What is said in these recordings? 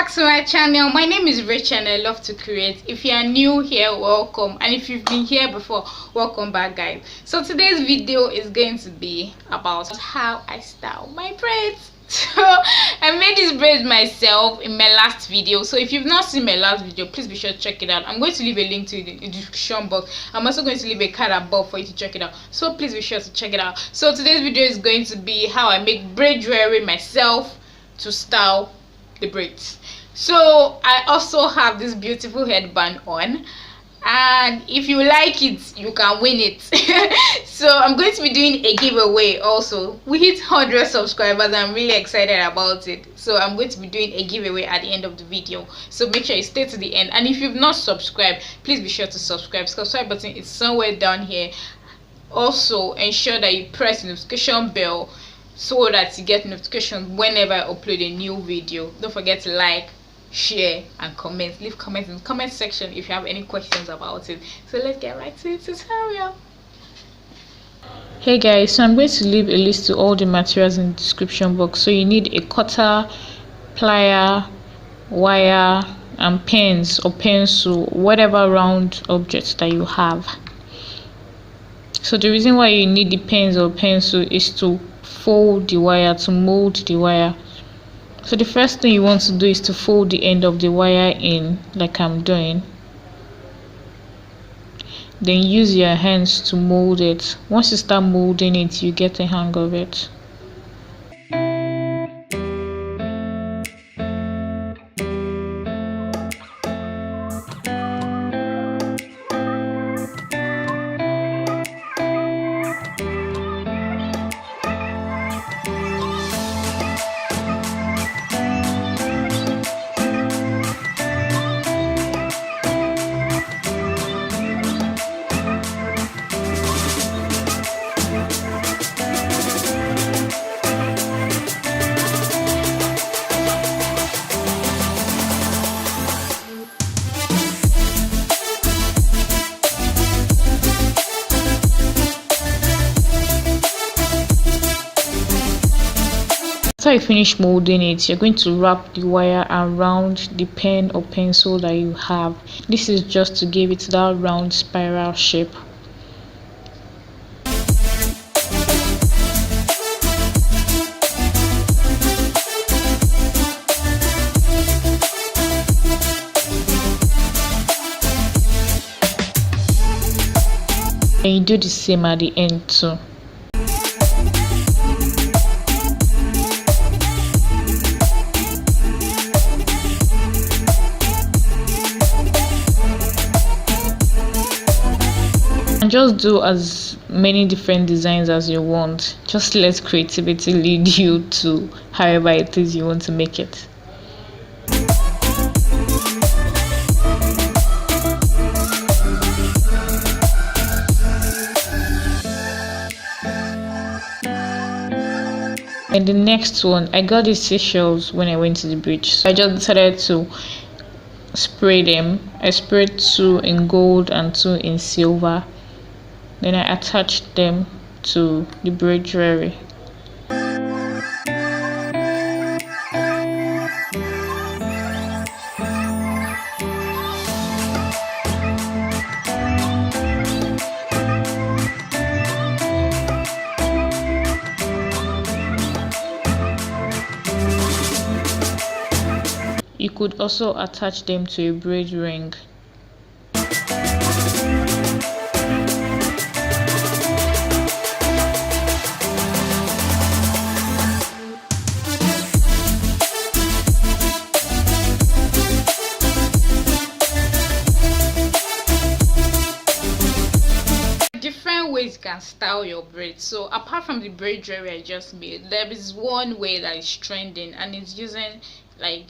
back to my channel. My name is Rachel and I love to create. If you are new here, welcome, and if you've been here before, welcome back, guys. So today's video is going to be about how I style my braids. So I made this braid myself in my last video, so if you've not seen my last video, please be sure to check it out. I'm going to leave a link to it in the description box. I'm also going to leave a card above for you to check it out, so please be sure to check it out. So today's video is going to be how I make braid jewelry myself to style the braids. So I also have this beautiful headband on, and if you like it, you can win it. So I'm going to be doing a giveaway also. We hit 100 subscribers. I'm really excited about it, so I'm going to be doing a giveaway at the end of the video, so make sure you stay to the end. And if you've not subscribed, please be sure to subscribe. Subscribe button is somewhere down here. Also ensure that you press the notification bell so that you get notifications whenever I upload a new video. Don't forget to like, share and comment. Leave comments in the comment section if you have any questions about it. So let's get right to the tutorial. Hey guys, so I'm going to leave a list to all the materials in the description box. So you need a cutter, plier, wire and pens or pencil, whatever round objects that you have. So the reason why you need the pens or pencil is to fold the wire, to mold the wire. So the first thing you want to do is to fold the end of the wire in, like I'm doing. Then use your hands to mold it. Once you start molding it, you get the hang of it. After you finish molding it, you're going to wrap the wire around the pen or pencil that you have. This is just to give it that round spiral shape. And you do the same at the end too. And just do as many different designs as you want. Just let creativity lead you to however it is you want to make it. And the next one, I got these seashells when I went to the beach, so I just decided to spray them. I sprayed 2 in gold and 2 in silver. Then I attached them to the braid jewelry. You could also attach them to a braid ring. Different ways you can style your braids. So apart from the braid jewelry I just made, there is one way that is trending, and it's using like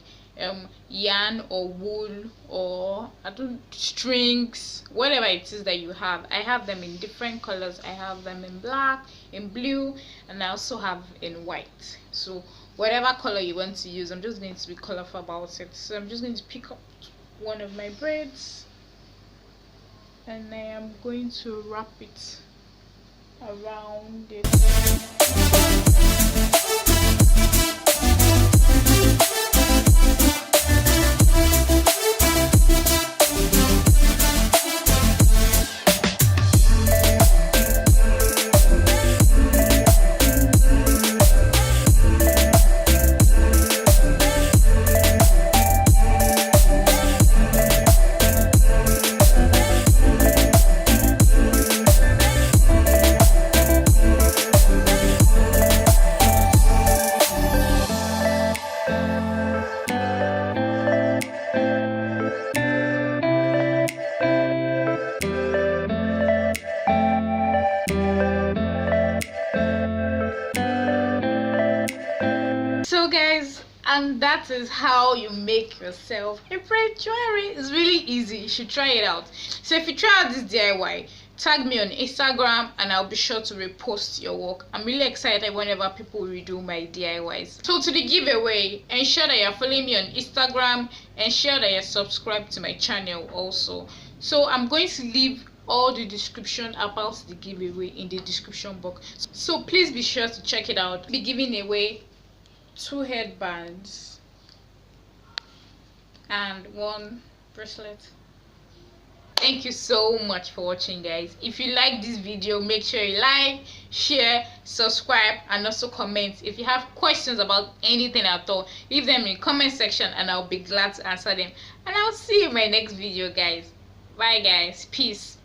yarn or wool or strings, whatever it is that you have. I have them in different colors. I have them in black, in blue, and I also have in white. So whatever color you want to use, I'm just going to be colorful about it. So I'm just going to pick up one of my braids and I am going to wrap it around it. And that is how you make yourself a braid jewelry. It's really easy. You should try it out. So if you try out this DIY, tag me on Instagram and I'll be sure to repost your work. I'm really excited whenever people redo my DIYs. So to the giveaway, ensure that you're following me on Instagram, ensure that you're subscribed to my channel also. So I'm going to leave all the description about the giveaway in the description box, so please be sure to check it out. I'll be giving away 2 headbands and 1 bracelet. Thank you so much for watching, guys. If you like this video, make sure you like, share, subscribe, and also comment. If you have questions about anything at all, leave them in the comment section and I'll be glad to answer them. And I'll see you in my next video, guys. Bye guys, peace.